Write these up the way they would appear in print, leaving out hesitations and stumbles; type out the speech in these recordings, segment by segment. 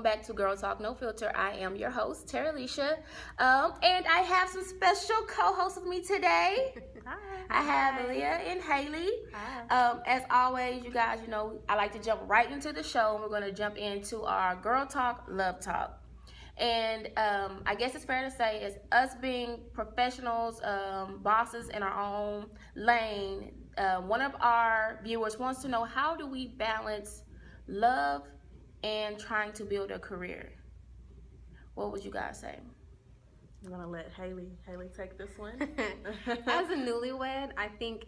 back to Girl Talk No Filter. I am your host, Terilisha, and I have some special co-hosts with me today. Hi. I have Leah and Haley. Hi. As always, you guys, I like to jump right into the show, and we're going to jump into our Girl Talk, Love Talk. And I guess it's fair to say, as us being professionals, bosses in our own lane, one of our viewers wants to know, how do we balance love and trying to build a career? What would you guys say? I'm gonna let Haley take this one. As a newlywed, I think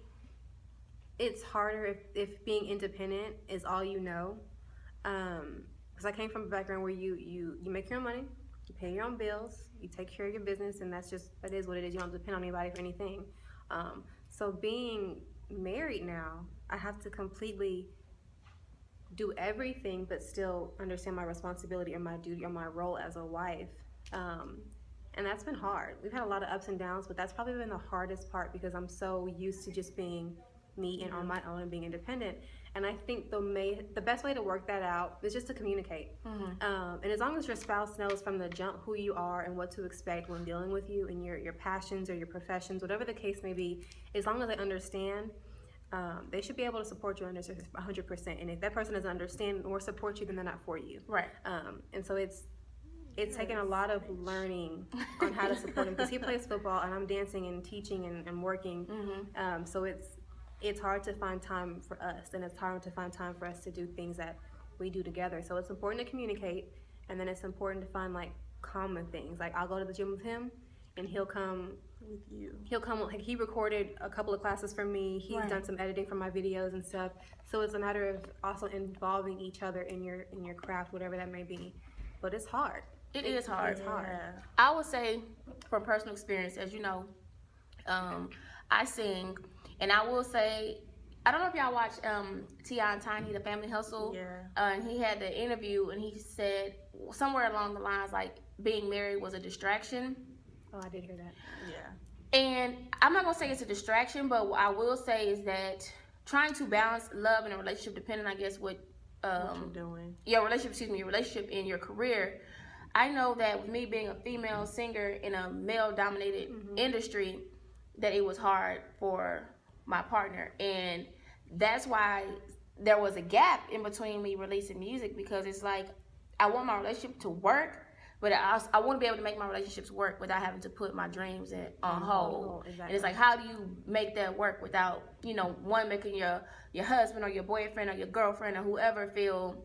it's harder if being independent is all you know. Because I came from a background where you make your own money, you pay your own bills, you take care of your business, and that is what it is. You don't depend on anybody for anything. So being married now, I have to completely do everything but still understand my responsibility or my duty or my role as a wife. And that's been hard. We've had a lot of ups and downs, but that's probably been the hardest part because I'm so used to just being me and on my own and being independent. And I think the best way to work that out is just to communicate. And as long as your spouse knows from the jump who you are and what to expect when dealing with you and your passions or your professions, whatever the case may be, as long as they understand, they should be able to support you 100%. And if that person doesn't understand or support you, then they're not for you. Right. And so it's taken a lot of learning on how to support him because he plays football and I'm dancing and teaching and working. So it's hard to find time for us, and it's hard to find time for us to do things that we do together. So it's important to communicate, and then it's important to find like common things. Like I'll go to the gym with him, and he'll come With you. He'll come. Like he recorded a couple of classes for me. He's done some editing for my videos and stuff. So it's a matter of also involving each other in your craft, whatever that may be. But it's hard. It is hard. It's hard. I would say, from personal experience, as you know, I sing, and I will say, I don't know if y'all watch T.I. and Tiny, The Family Hustle. Yeah. And he had the interview, and he said somewhere along the lines like being married was a distraction. Oh, I did hear that. Yeah. And I'm not gonna say it's a distraction, but what I will say is that trying to balance love in a relationship, depending, I guess, what you're doing. your relationship in your career. I know that with me being a female singer in a male-dominated industry, that it was hard for my partner, and that's why there was a gap in between me releasing music, because it's like I want my relationship to work, but I want to be able to make my relationships work without having to put my dreams on hold. Exactly. And it's like, how do you make that work without, one, making your husband or your boyfriend or your girlfriend or whoever feel,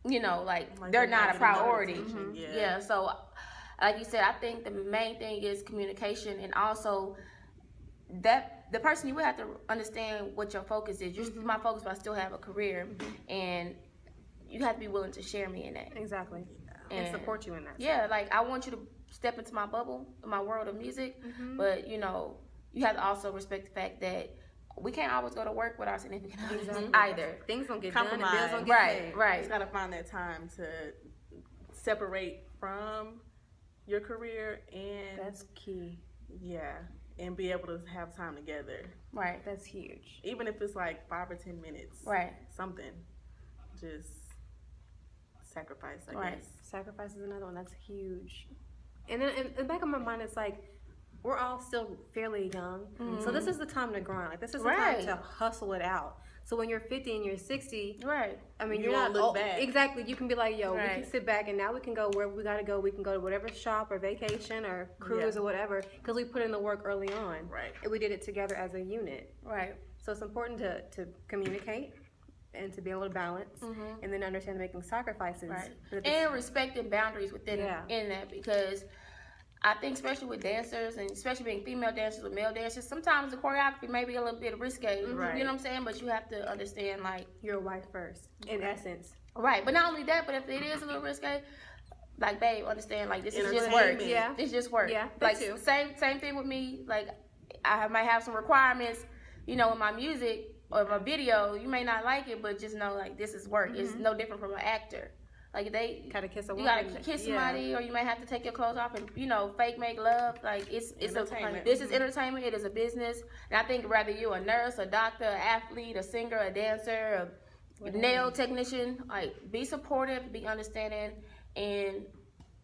like they're not a priority. Yeah. So, like you said, I think the main thing is communication, and also that the person, you would have to understand what your focus is. You're my focus, but I still have a career, and you have to be willing to share me in that. Exactly. And support you in that. Yeah, like I want you to step into my bubble, my world of music, but you have to also respect the fact that we can't always go to work with our significant others either. Things don't get done and Compromise. bills don't get paid. You Right. just gotta find that time to separate from your career and That's key. and be able to have time together. Right. That's huge. Even if it's like 5 or 10 minutes. Right. Something. Just sacrifice, I Right. guess. Sacrifice is another one. That's huge. And then in the back of my mind, it's like, we're all still fairly young. So this is the time to grind. Like, this is the time to hustle it out. So when you're 50 and you're 60, Right. I mean, You you're won't not look back. Exactly. You can be like, yo, we Right. can sit back and now we can go wherever we got to go. We can go to whatever shop or vacation or cruise or whatever, because we put in the work early on. Right. And we did it together as a unit. Right. So it's important to communicate and to be able to balance and then understand making sacrifices. Right. But And respecting boundaries within Yeah. in that, because I think especially with dancers, and especially being female dancers with male dancers, sometimes the choreography may be a little bit risque. Right. You know what I'm saying? But you have to understand, like, you're a wife first, in essence. right. But not only that, but if it is a little risque, like, babe, understand, like, this is just work. Entertainment. Yeah. It's just work. Yeah, Like, that too. same thing with me. Like, I might have some requirements, in my music or my video. You may not like it, but just know, like, this is work. It's no different from an actor. Like, they Gotta kiss a you woman. gotta kiss somebody, or you may have to take your clothes off and fake make love. Like, it's Entertainment. this is entertainment. It is a business, and I think whether you're a nurse, a doctor, an athlete, a singer, a dancer, a nail technician, like, be supportive, be understanding, and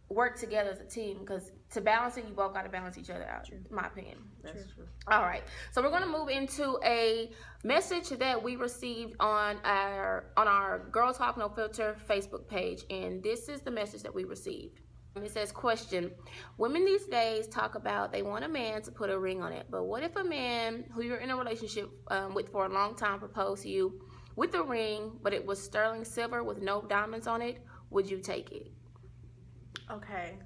work together as a team, because to balance it, you both got to balance each other out. In my opinion. That's true. All right, so we're going to move into a message that we received on our Girl Talk No Filter Facebook page, and this is the message that we received. It says, question: women these days talk about they want a man to put a ring on it, but what if a man who you're in a relationship with for a long time proposed to you with a ring, but it was sterling silver with no diamonds on it? Would you take it? Okay.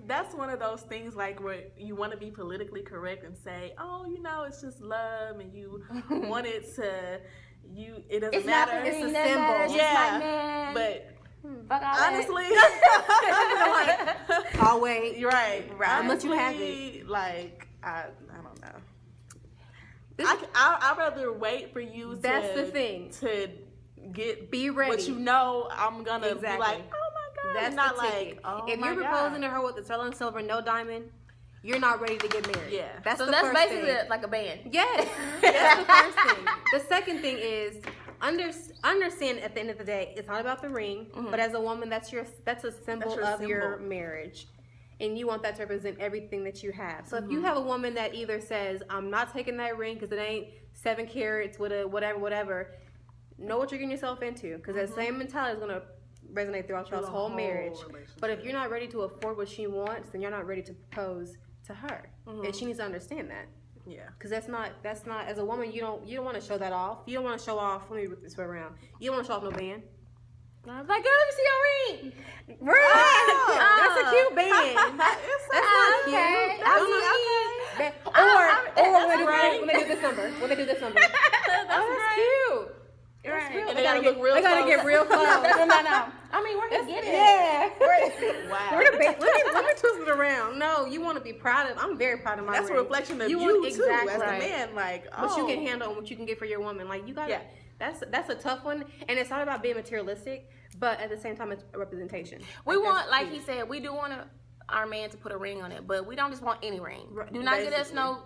That's one of those things like where you want to be politically correct and say, oh, you know, it's just love, and you want it to, it doesn't matter. It's a symbol. Yeah, but fuck all honestly, like, I'll wait. You're right. I'll let you have it. Like, I don't know. I'd rather wait for you. That's the thing. To be ready. What you know, I'm gonna be like, oh my god. That's not the like, oh if you're proposing to her with the sterling silver, no diamond, you're not ready to get married. Yeah. That's so the that's first basically thing. like a band. Yes. That's the first thing. The second thing is understand at the end of the day, it's not about the ring, but as a woman, that's a symbol of your marriage. And you want that to represent everything that you have. So if you have a woman that either says, I'm not taking that ring because it ain't 7 carats with a whatever, know what you're getting yourself into, because that same mentality is going to resonate throughout y'all's whole marriage. But if you're not ready to afford what she wants, then you're not ready to propose to her. And she needs to understand that. Yeah. Because that's not as a woman, you don't want to show that off. You don't want to show off. Let me whip this way around. You don't want to show off no band. I was like, girl, let me see your ring. Right. That's a cute band. That's not okay. cute. Or when they do this number. That's cute. Right. Real. And they gotta look real close. They gotta get real close. No. I mean, where you get it? Yeah. Wow. Let me twist it around. No, you want to be proud of. I'm very proud of my That's ring. a reflection of you too, exactly. as a man. Like, what you can handle and what you can get for your woman. Like, you gotta. Yeah. That's a tough one, and it's not about being materialistic, but at the same time, it's a representation. We want, like he said, we do want our man to put a ring on it, but we don't just want any ring. Do not get us no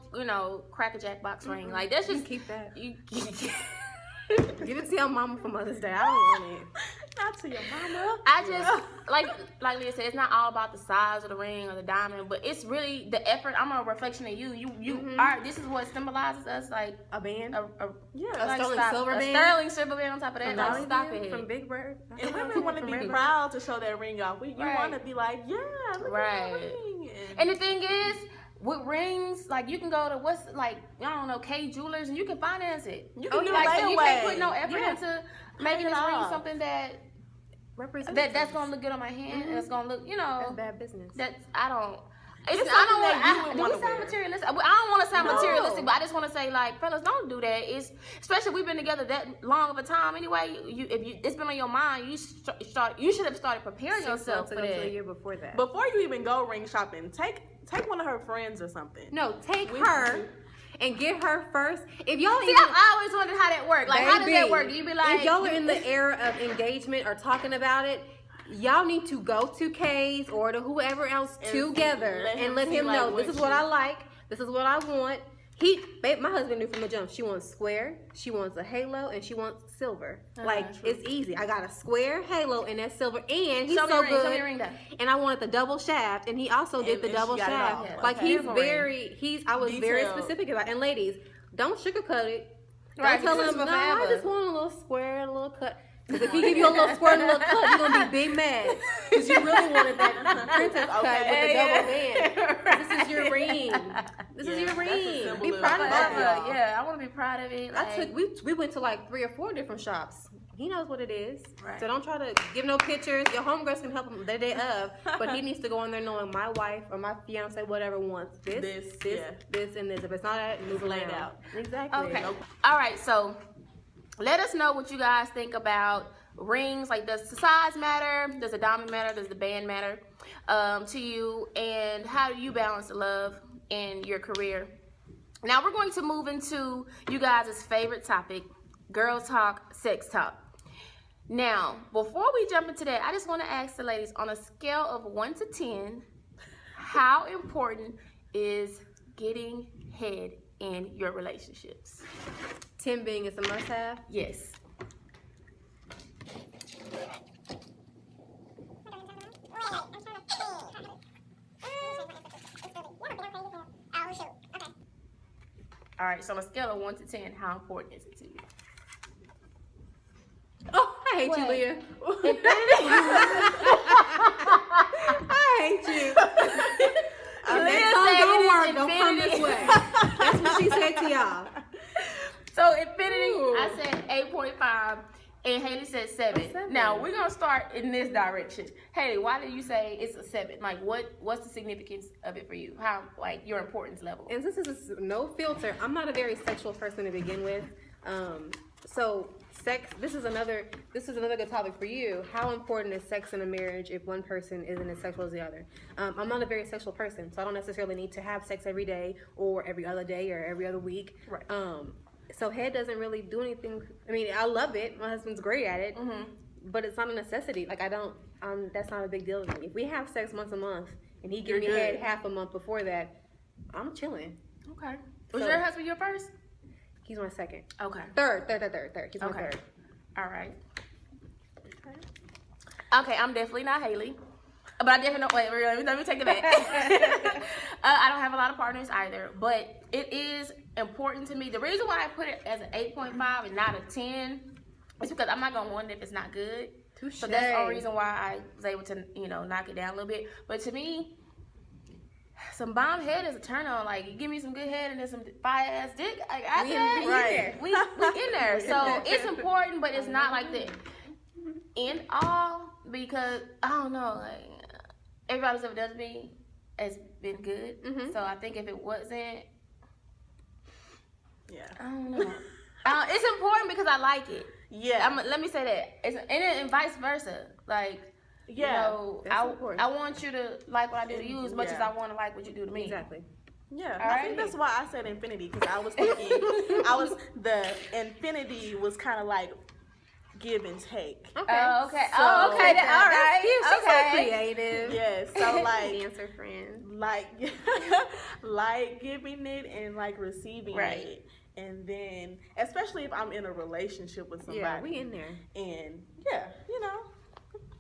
Cracker Jack box ring. Like, that's just keep that. Give it to your mama for Mother's Day. I don't want it. Not to your mama. I just like Leah said, it's not all about the size of the ring or the diamond, but it's really the effort. I'm a reflection of you. You are. This is what symbolizes us, like a band. A sterling silver band. A sterling silver band on top of that. Like, stop it. From Big Bird. And women want to be proud to show that ring off. You want to be like, yeah, look at that ring. And the thing is, with rings, like, you can go to K Jewelers, and you can finance it. You can do so you can't put no effort into making this ring something that represents that's gonna look good on my hand, and it's gonna look, that's bad business. I don't sound materialistic. I don't want to sound materialistic, but I just want to say, like, fellas, don't do that. Especially we've been together that long of a time anyway. If it's been on your mind, you should have started preparing yourself for that. A year before that. Before you even go ring shopping, take one of her friends or something. No, take her and get her first. If y'all I always wondered how that worked. Like, how does that work? Do you be like, if y'all are in the era of engagement or talking about it, y'all need to go to K's or to whoever else together and let him know, this is what I like, this is what I want. My husband knew from the jump. She wants square, she wants a halo, and she wants silver. It's easy. I got a square, halo, and that silver. And he's so good. Show me your ring. And I wanted the double shaft, and he also did the double shaft. Like, I was very specific about it. And ladies, don't sugarcoat it. Don't tell him, no, I just want a little square, a little cut. Because if he give you a little squirt and a little cut, you're going to be big mad. Because you really wanted that princess cut with the double band. This is your ring. This is your ring. Be proud of that. Yeah, I want to be proud of it. Like, we went to like 3 or 4 different shops. He knows what it is. Right. So don't try to give no pictures. Your homegirls can help him the day of. But he needs to go on there knowing my wife or my fiance, whatever, wants this, and this. If it's not that, move it out. Exactly. Okay. All right, so let us know what you guys think about rings. Like, does the size matter? Does the diamond matter? Does the band matter to you? And how do you balance the love in your career? Now we're going to move into you guys' favorite topic, girl talk, sex talk. Now, before we jump into that, I just want to ask the ladies, on a scale of 1 to 10, how important is getting head in your relationships? 10 being it's a must-have? Yes. All right, so on a scale of 1 to 10, how important is it to you? Oh, I hate you, Leah. I hate you. That tongue don't work. Don't come this way. That's what she said to y'all. So infinity, I said 8.5, and Haley said 7. Now we're gonna start in this direction. Haley, why did you say it's a 7? Like, what's the significance of it for you? How, like, your importance level? And since this is no filter, I'm not a very sexual person to begin with. So sex. This is another good topic for you. How important is sex in a marriage if one person isn't as sexual as the other? I'm not a very sexual person, so I don't necessarily need to have sex every day or every other day or every other week. Right. So head doesn't really do anything. I mean, I love it. My husband's great at it, but it's not a necessity. Like, I don't. That's not a big deal to me. If we have sex once a month and he gives me head half a month before that, I'm chilling. Okay. Was your husband your first? He's my second. Okay. Third. He's my third. All right. Okay, I'm definitely not Haley. But I definitely wait, let me take it back. I don't have a lot of partners either, but it is important to me. The reason why I put it as an 8.5 and not a 10 is because I'm not gonna want it if it's not good. Touché. So that's the only reason why I was able to, knock it down a little bit. But to me, some bomb head is a turn on. Like, you give me some good head and then some fire ass dick. We in there. So it's important, but it's not like the end all, because I don't know, like, everybody ever does me has been good. So I think if it wasn't, I don't know. It's important because I like it. Let me say that. And vice versa. Like, I want you to like what I do to you as much as I want to like what you do to me. Exactly. Yeah, I think that's why I said infinity, because I was thinking, the infinity was kind of like give and take. Okay. Oh, okay. So, all right. She's so Okay. creative. Yes. So like dancer friend. Like giving it and like receiving it. And then, especially if I'm in a relationship with somebody. Yeah, we in there. And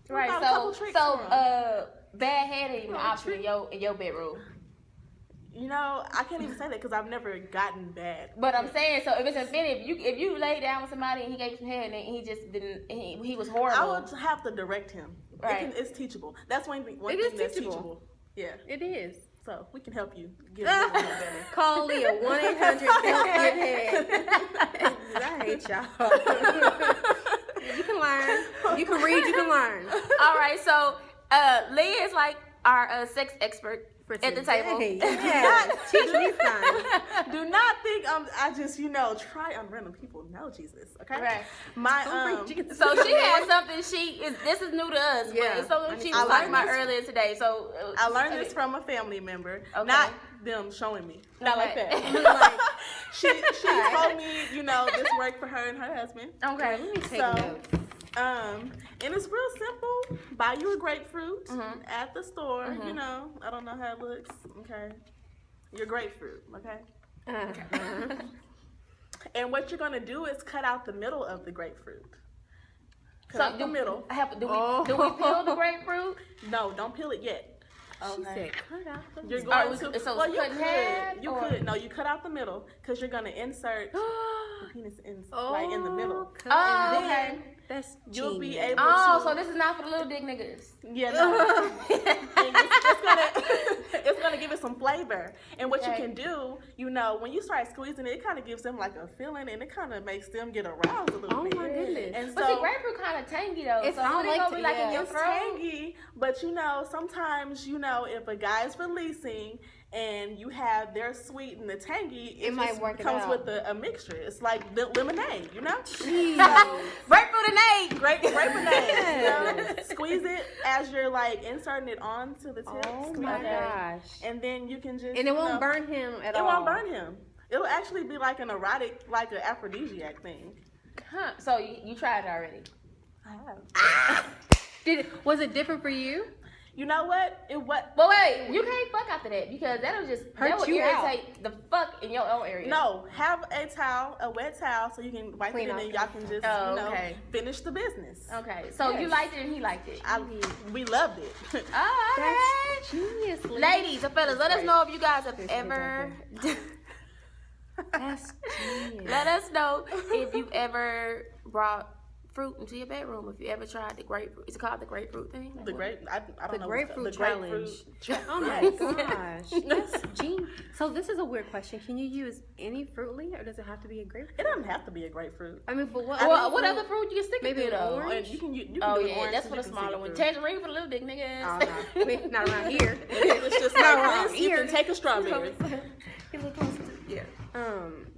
Right. So bad head ain't even an option in your bedroom. I can't even say that because I've never gotten bad. But I'm saying, so if it's infinite, if you lay down with somebody and he gave you some head and he just didn't, he was horrible. I would have to direct him. Right. It's teachable. That's one thing that's teachable. Yeah. It is. So we can help you get a little bit better. Call Leah 1-800-HELP-GIVE-HEAD. I hate y'all. You can learn. You can read. You can learn. All right. So Leah is like our sex expert at the table. Yes. Teach me some. Do not think I just try on random people. No, Jesus. Okay. Right. So she has something. This is new to us. Yeah. But it's something she was talking about earlier today. So I learned this from a family member. Okay. Not them showing me. Not like that. She told me, this worked for her and her husband. Okay. Let me take notes. And it's real simple. Buy you a grapefruit at the store. I don't know how it looks. Okay. Your grapefruit. Okay. And what you're gonna do is cut out the middle of the grapefruit. Cut out the middle. Do we peel the grapefruit? No, don't peel it yet. She said, cut out the middle. You're going to. So well, you cut could. half, You could. No, you cut out the middle because you're gonna insert the penis like in the middle. Oh, okay. That's you'll be able to. So this is not for the little dick niggas. Yeah, no. It's gonna give it some flavor. And what you can do, when you start squeezing it, it kind of gives them like a feeling, and it kind of makes them get aroused a little bit. Oh my goodness! And but see, grapefruit kind of tangy though. It's so gonna be like in your throat. Tangy, but sometimes if a guy's releasing and you have their sweet and the tangy, it might work. Comes with a mixture. It's like lemonade, Grape-a-nade. Squeeze it as you're like inserting it onto the tip. Oh my gosh! And then you can just it won't burn him at all. It won't burn him. It'll actually be like an erotic, like an aphrodisiac thing. Huh? So you tried it already? I have. Was it different for you? You know what? But wait, you can't fuck after that because that'll just hurt you irritate the fuck in your own area. No, have a wet towel, so you can wipe it and then y'all can just finish the business. Okay, so you liked it and he liked it. We loved it. That's genius, ladies and fellas. Let us know if you guys have ever. That's genius. Let us know if you ever brought fruit into your bedroom. If you ever tried the grapefruit, is it called the grapefruit thing? I don't know. Grapefruit challenge. Oh my gosh, that's genius. So this is a weird question. Can you use any fruit, Leah, or does it have to be a grapefruit? It doesn't have to be a grapefruit. I mean, but what? What other fruit you can stick Maybe it to an though? orange? You can Oh do yeah, orange, that's so for you the can smaller stick one. it through. Tangerine for the little dick niggas. Oh, no. Not around here. It's just Not like around this. You here. can take a strawberry. Yeah.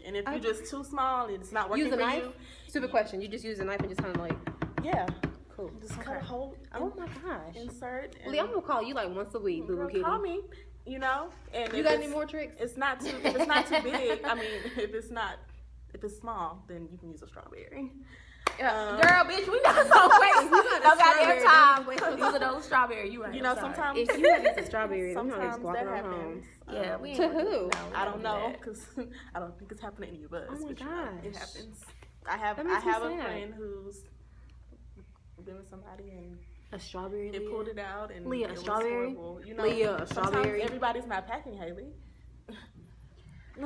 And if you're just too small and it's not working Use a for knife. you, Stupid question. You just use a knife and just kind of like. yeah, Cool. just kind of hold. Oh my gosh. Insert. And Leah, I'm gonna call you like once a week, boo girl, kitty. call me. You know. And You if got it's- any more tricks? It's not too. If it's not too big. I mean, if it's small, then you can use a strawberry. Girl, bitch, we not gonna waste no goddamn time using those strawberry. You right? You know, I'm sorry. sometimes If you have used a strawberry, I'm not sometimes just walking that on home. happens. Yeah, we ain't To gonna do- who? no, we I don't don't do know that. because I don't think it's happening to any of us. Oh my but you know, it gosh. happens. I have That a makes me sad. friend who's been with somebody and A strawberry. they Leah? pulled it out and Leah, a it was strawberry? horrible. You know, Leah, a sometimes strawberry? everybody's not packing, Haley.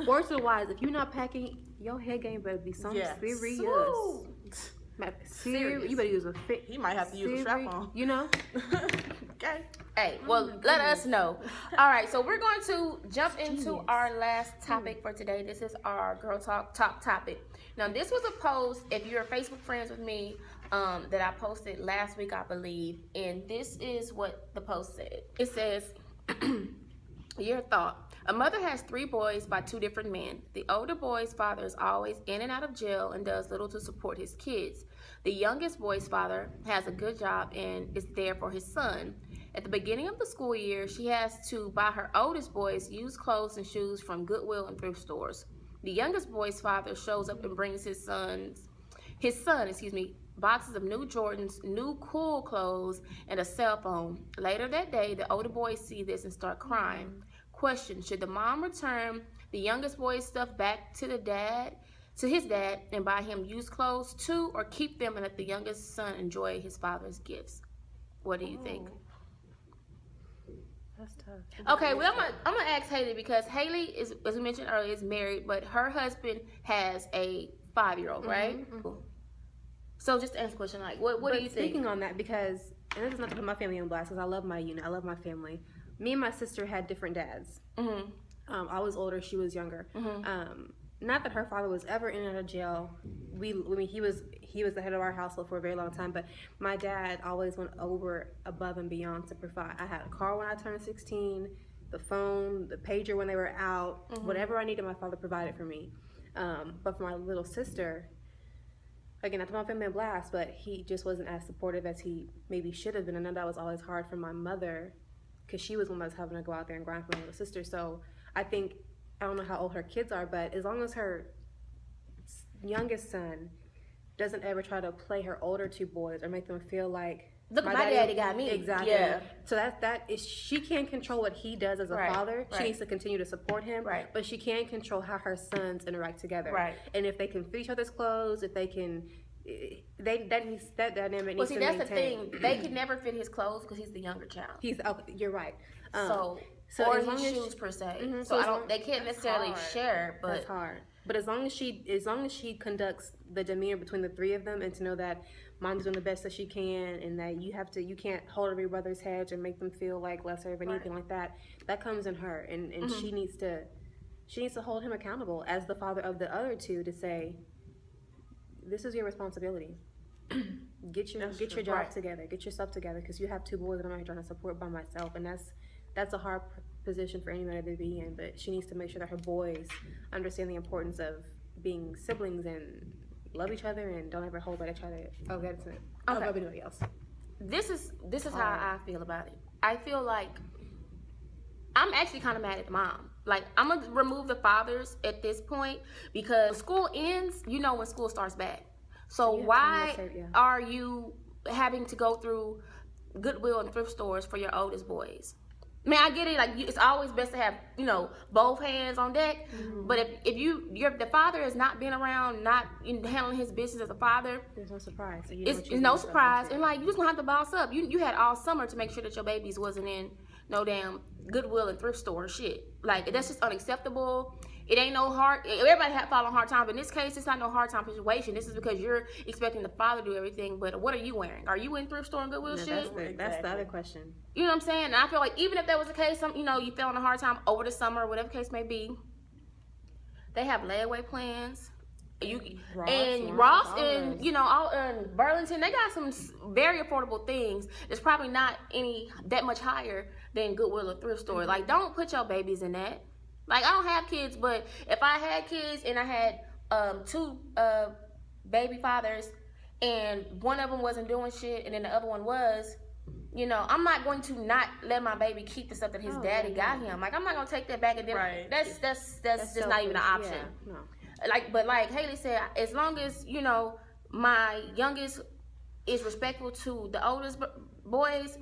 Words to the wise. If you're not packing, your head game better be something Yeah. serious. Woo. Serious. You better use a fit. He might have to use a strap on. You know. Okay. Hey, well, let us know. All right, so we're going to jump into Genius. our last topic for today. This is our Girl Talk top topic. Now, this was a post, if you're Facebook friends with me, that I posted last week, I believe. And this is what the post said. It says, your thought. A mother has 3 boys by 2 different men. The older boy's father is always in and out of jail and does little to support his kids. The youngest boy's father has a good job and is there for his son. At the beginning of the school year, she has to buy her oldest boys used clothes and shoes from Goodwill and thrift stores. The youngest boy's father shows up and brings his son, boxes of new Jordans, new cool clothes, and a cell phone. Later that day, the older boys see this and start crying. Question, should the mom return the youngest boy's stuff back to his dad and buy him used clothes too, or keep them and let the youngest son enjoy his father's gifts? What do you think? That's tough. Okay, well, I'm gonna ask Haley because Haley is, as we mentioned earlier, is married, but her husband has a 5-year-old, right? Cool. So just answer the question, like, what do you think? Speaking on that, because, and this is not to put my family on blast, because I love my unit, I love my family. Me and my sister had different dads. I was older, she was younger. Not that her father was ever in and out of jail. He was the head of our household for a very long time, but my dad always went above and beyond to provide. I had a car when I turned 16, the phone, the pager when they were out, whatever I needed, my father provided for me. But for my little sister, again, not to my family in blast, but he just wasn't as supportive as he maybe should have been. I know that was always hard for my mother, because she was one that was having to go out there and grind for my little sister. So I think, I don't know how old her kids are, but as long as her youngest son doesn't ever try to play her older 2 boys or make them feel like, Look, my daddy got me. Exactly. Yeah. So that is, she can't control what he does as a father. She needs to continue to support him. Right. But she can control how her sons interact together. Right. And if they can fit each other's clothes, if they can, that dynamic Well, needs see, to that's the maintain. thing. They could never fit his clothes because he's the younger child. You're right. So or his as long as shoes per se. Mhm, So so they can't necessarily share, but that's hard. But as long as she conducts the demeanor between the 3 of them, and to know that mom's doing the best that she can, and that you can't hold over your brother's head or make them feel like lesser of anything like that. That comes in her, and she needs to hold him accountable as the father of the other 2 to say, this is your responsibility. Get your job together, get yourself together, because you have 2 boys that I'm not trying to support by myself, and that's a hard position for any mother to be in. But she needs to make sure that her boys understand the importance of being siblings and love each other and don't ever hold back each other over anybody else. This is how I feel about it. I feel like I'm actually kind of mad at the mom. Like, I'm gonna remove the fathers at this point because when school ends, you know when school starts back. So why are you having to go through Goodwill and thrift stores for your oldest boys? I mean, I get it. Like, it's always best to have, both hands on deck. But if the father is not being around, not handling his business as a father, there's no surprise. So it's no surprise. And like, you just gonna have to boss up. You had all summer to make sure that your babies wasn't in no damn Goodwill and thrift store shit. Like, that's just unacceptable. it ain't no hard. Everybody fall on hard time, but in this case, it's not no hard time situation. This is because you're expecting the father to do everything. But what are you wearing? Are you in thrift store and Goodwill shit? That's the other question. You know what I'm saying? And I feel like even if that was the case, you fell on a hard time over the summer, whatever the case may be. They have layaway plans. Ross and all in Burlington, they got some very affordable things. It's probably not that much higher than Goodwill or thrift store. Like, don't put your babies in that. Like, I don't have kids, but if I had kids and I had 2 baby fathers and one of them wasn't doing shit and then the other one was, I'm not going to not let my baby keep the stuff that his daddy got him. Like, I'm not gonna take that back and then that's just not even an option. Yeah, no. Like Haley said, as long as my youngest is respectful to the oldest boys,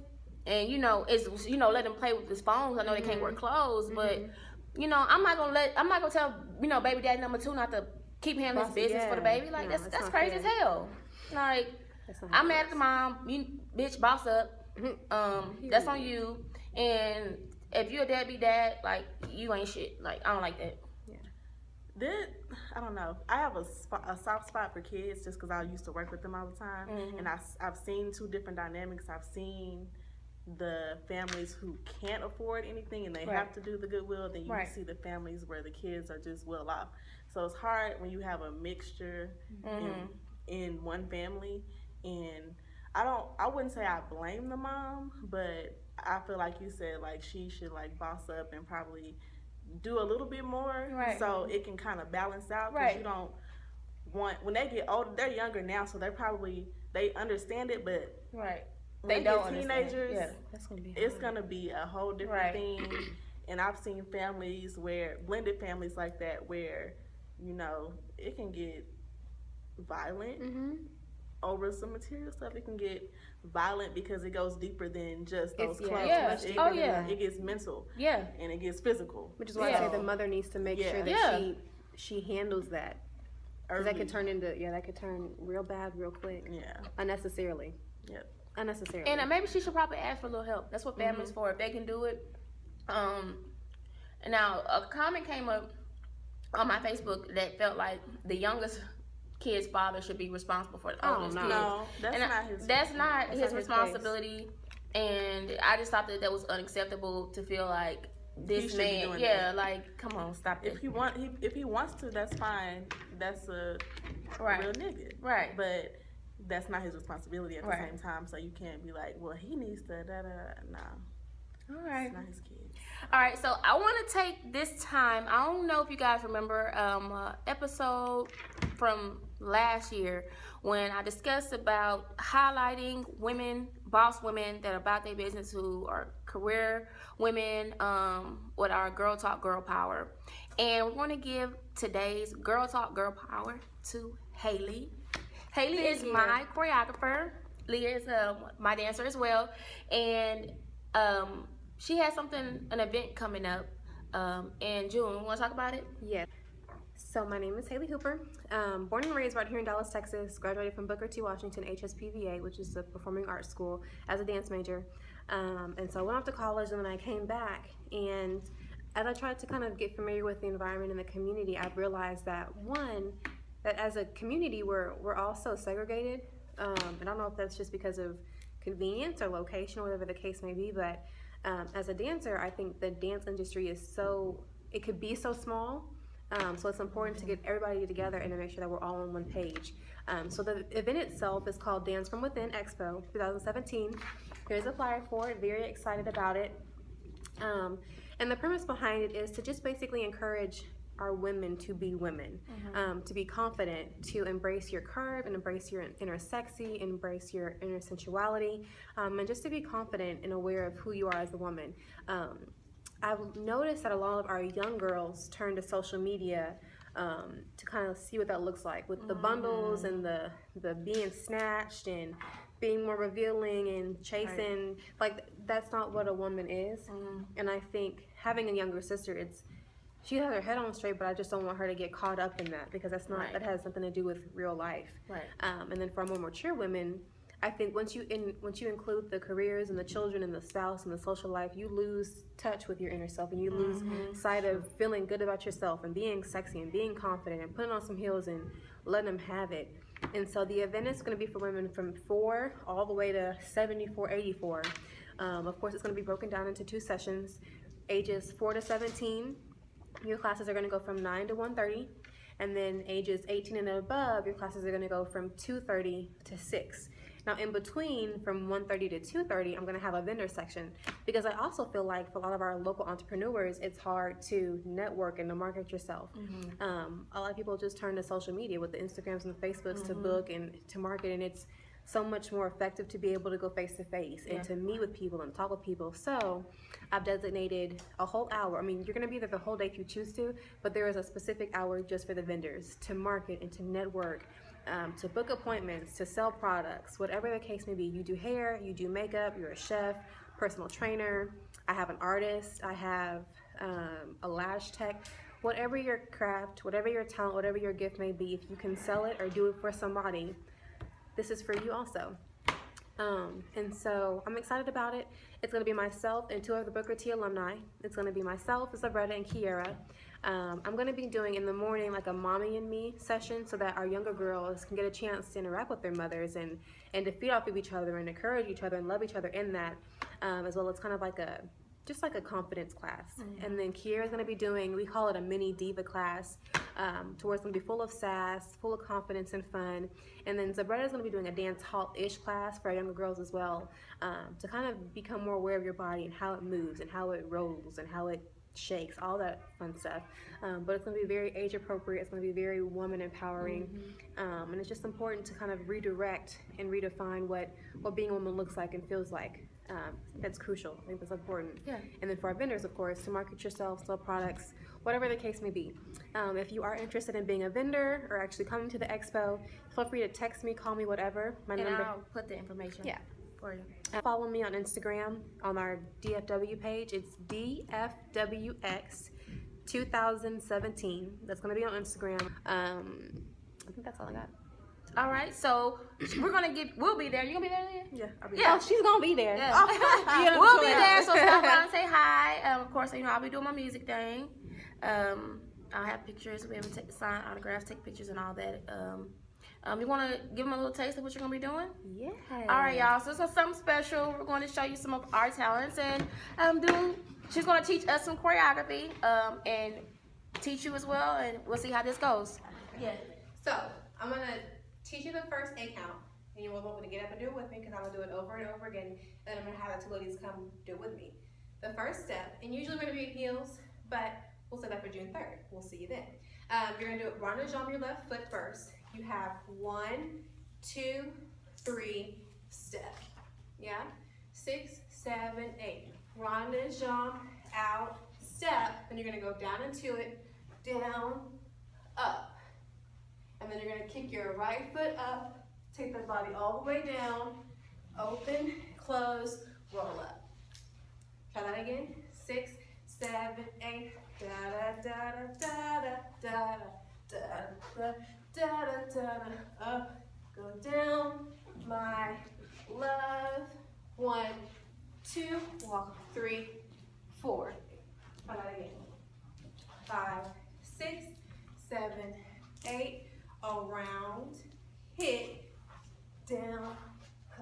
and let them play with his phones. I know they can't wear clothes, but I'm not gonna tell baby daddy number 2 not to keep handling his business for the baby. Like, that's crazy as hell. Like, I'm mad at the mom. You bitch, boss up. That's on you. And if you're a deadbeat dad, like, you ain't shit. Like, I don't like that. I don't know. I have a soft spot for kids just because I used to work with them all the time, and I've seen 2 different dynamics. I've seen the families who can't afford anything and they have to do the Goodwill. Then you see the families where the kids are just well off. So it's hard when you have a mixture in one family. And I wouldn't say I blame the mom, but I feel like you said, like, she should like boss up and probably do a little bit more so it can kind of balance out, because you don't want, when they get older, they're younger now, so they understand it, but when they don't teenagers, it's gonna be a whole different thing. And I've seen families blended families like that, where it can get violent over some material stuff. It can get violent because it goes deeper than just those clothes. It gets mental. And it gets physical. Which is why I say the mother needs to make sure that she handles that. Because that could turn real bad real quick. Unnecessarily. Unnecessarily. And maybe she should probably ask for a little help. That's what family's for. If they can do it. Now a comment came up on my Facebook that felt like the youngest kid's father should be responsible for the oldest kid. No, that's not his responsibility. And I just thought that was unacceptable to feel like this man. Like, come on, stop it. If he wants to, that's fine. That's a real nigga. But that's not his responsibility at the same time. So you can't be like, well, he needs to no. All right. It's not his kid. All right, so I want to take this time. I don't know if you guys remember episode from last year when I discussed about highlighting women, boss women that are about their business, who are career women, with our Girl Talk Girl Power. And we're going to give today's Girl Talk Girl Power to Haley. Haley is my choreographer. Leah is my dancer as well. And she has an event coming up in June. You want to talk about it? Yeah. So my name is Haley Hooper. Born and raised right here in Dallas, Texas. Graduated from Booker T. Washington HSPVA, which is the performing arts school, as a dance major. And so I went off to college, and then I came back. And as I tried to kind of get familiar with the environment and the community, I realized that that as a community, we're all so segregated. And I don't know if that's just because of convenience or location or whatever the case may be, but as a dancer, I think the dance industry it could be so small. So it's important to get everybody together and to make sure that we're all on one page. So the event itself is called Dance From Within EXPO 2017. Here's a flyer for it. Very excited about it. And the premise behind it is to just basically encourage our women to be women, to be confident, to embrace your curve and embrace your inner sexy, embrace your inner sensuality, and just to be confident and aware of who you are as a woman. I've noticed that a lot of our young girls turn to social media to kind of see what that looks like, with the bundles and the being snatched and being more revealing and chasing. Like, that's not what a woman is. And I think having a younger sister, she has her head on straight, but I just don't want her to get caught up in that, because that has nothing to do with real life. And then for more mature women, I think once you include the careers and the children and the spouse and the social life, you lose touch with your inner self, and you lose sight of feeling good about yourself and being sexy and being confident and putting on some heels and letting them have it. And so the event is going to be for women from 4 all the way to 74, 84. Of course, it's going to be broken down into 2 sessions, ages 4 to 17. Your classes are going to go from 9 to 1:30. And then ages 18 and above, your classes are going to go from 2:30 to 6. Now, in between, from 1:30 to 2:30, I'm going to have a vendor section, because I also feel like for a lot of our local entrepreneurs, it's hard to network and to market yourself. A lot of people just turn to social media with the Instagrams and the Facebooks to book and to market, and it's so much more effective to be able to go face to face and to meet with people and talk with people. So I've designated a whole hour. I mean, you're going to be there the whole day if you choose to, but there is a specific hour just for the vendors to market and to network, to book appointments, to sell products, whatever the case may be. You do hair, you do makeup, you're a chef, personal trainer. I have an artist. I have a lash tech. Whatever your craft, whatever your talent, whatever your gift may be, if you can sell it or do it for somebody, this is for you also. And so I'm excited about it. It's going to be myself and 2 of the Booker T alumni. It's going to be myself, Zabretta, and Kiera. I'm going to be doing in the morning like a mommy and me session, so that our younger girls can get a chance to interact with their mothers and to feed off of each other and encourage each other and love each other in that, as well as kind of like just like a confidence class. And then Kiera is going to be doing, we call it a mini diva class, to where it's going to be full of sass, full of confidence and fun. And then Zabretta is going to be doing a dance hall-ish class for our younger girls as well, to kind of become more aware of your body and how it moves and how it rolls and how it shakes, all that fun stuff. But it's going to be very age appropriate. It's going to be very woman empowering. And it's just important to kind of redirect and redefine what being a woman looks like and feels like. That's crucial. I think that's important. And then for our vendors, of course, to market yourself, sell products, whatever the case may be. If you are interested in being a vendor or actually coming to the expo, feel free to text me, call me, whatever. My number. I'll put the information for you. Follow me on Instagram on our DFW page. It's DFWX 2017. That's going to be on Instagram. I think that's all I got. All right, so we'll be there. You gonna be there, Leah? Yeah, I'll be there. Oh, she's gonna be there. Yeah. We'll be there, so stop by and say hi. Of course, I'll be doing my music thing. I'll have pictures. We have to sign autographs, take pictures, and all that. You want to give them a little taste of what you're gonna be doing? Yeah. All right, y'all. So this is something special. We're going to show you some of our talents, and she's gonna teach us some choreography, and teach you as well, and we'll see how this goes. Yeah. So I'm gonna teach you the first A count, and you're welcome to get up and do it with me, because I'm gonna do it over and over again, and I'm gonna have the 2 ladies come do it with me. The first step, and usually we're gonna be in heels, but we'll set that for June 3rd. We'll see you then. You're gonna do it rond de jambe your left foot first. You have 1, 2, 3, step. Yeah? 6, 7, 8. Rond de jambe, out, step, and you're gonna go down into it, down, up. And then you're gonna kick your right foot up, take the body all the way down, open, close, roll up. Try that again. 6, 7, 8. Da da da da da da da da da da da. Up, go down, my love. 1, 2, walk. 3, 4. Try that again. 5, 6, 7, 8. Around, hit, down,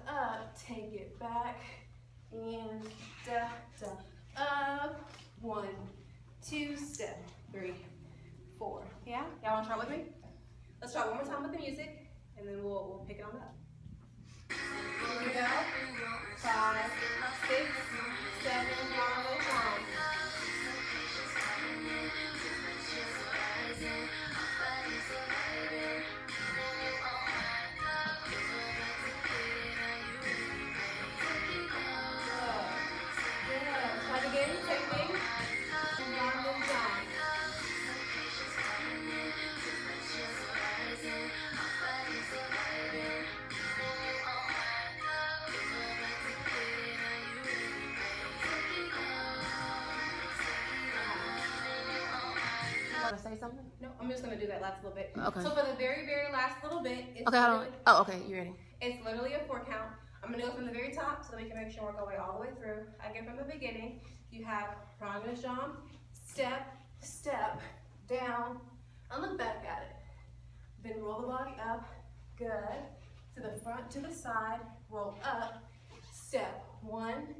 up, take it back, and da, da, up, 1, 2, step, 3, 4. Yeah? Y'all wanna try with me? Let's try one more time with the music, and then we'll pick it on up. Here we go. 5, 6, 7, 1, Say something? No, I'm just gonna do that last little bit. Okay. So for the very, very last little bit, it's okay, hold on. Oh, okay, you ready? It's literally a 4 count. I'm gonna go from the very top so that we can make sure we work our way all the way through. Again, from the beginning, you have pranayama jump, step, step, down, and look back at it. Then roll the body up, good. To the front, to the side, roll up, step, 1,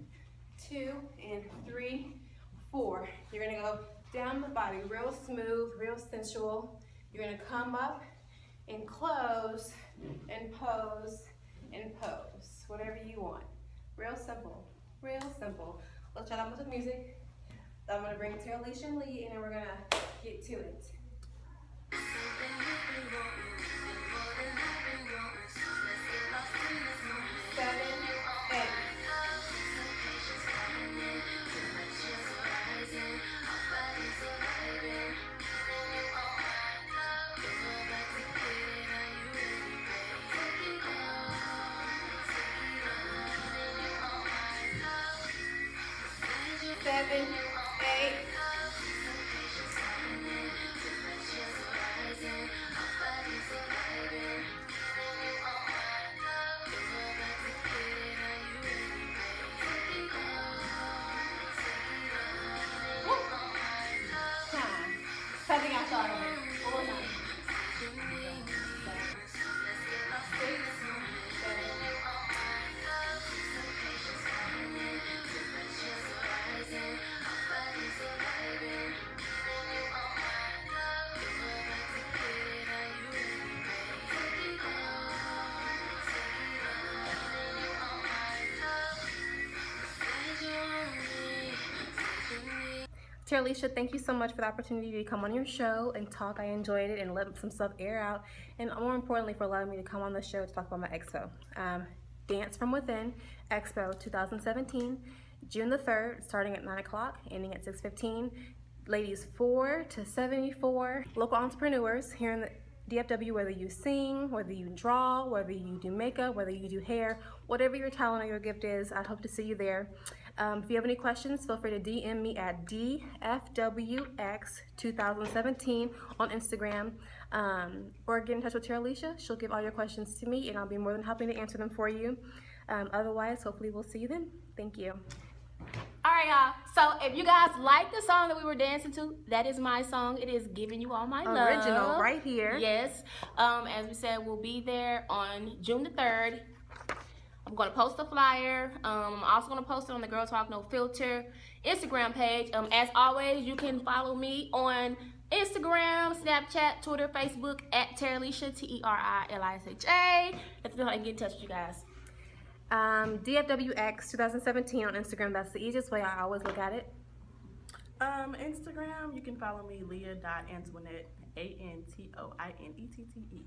2, and 3, 4. You're gonna go down the body, real smooth, real sensual. You're gonna come up and close and pose and pose, whatever you want. Real simple, real simple. Let's try that with the music. I'm gonna bring Terilisha and Leah in and we're gonna get to it. 7, 8. 7, 8. Something else out of it. One more time. 6, 7. Terilisha, thank you so much for the opportunity to come on your show and talk. I enjoyed it and let some stuff air out. And more importantly, for allowing me to come on the show to talk about my expo. Dance from Within, Expo 2017, June the 3rd, starting at 9 o'clock, ending at 6:15. Ladies 4 to 74, local entrepreneurs here in the DFW, whether you sing, whether you draw, whether you do makeup, whether you do hair, whatever your talent or your gift is, I hope to see you there. If you have any questions, feel free to DM me at DFWX2017 on Instagram, or get in touch with Terilisha. She'll give all your questions to me, and I'll be more than happy to answer them for you. Otherwise, hopefully we'll see you then. Thank you. All right, y'all. So if you guys like the song that we were dancing to, that is my song. It is Giving You All My Love. Original, right here. Yes. As we said, we'll be there on June the 3rd. I'm going to post a flyer. I'm also going to post it on the Girl Talk No Filter Instagram page. As always, you can follow me on Instagram, Snapchat, Twitter, Facebook at Terilisha, Terilisha. Let's know how I can get in touch with you guys. DFWX 2017 on Instagram. That's the easiest way. I always look at it. Instagram, you can follow me, Leah.Antoinette, ANTOINETTE.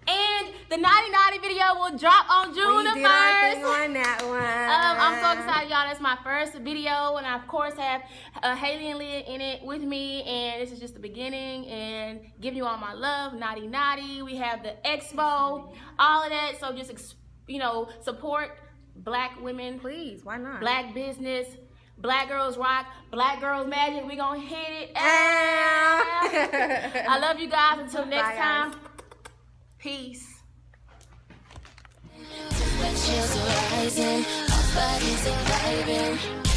And the Naughty Naughty video will drop on June the 1st. We did our thing on that one. I'm so excited, y'all. That's my first video, and I of course have Haley and Leah in it with me. And this is just the beginning. And Giving You All My Love, Naughty Naughty. We have the expo, all of that. So just support Black women. Please, why not? Black business. Black girls rock. Black girls magic. We gonna hit it. I love you guys. Until next time. Peace. Rising, our bodies are vibing.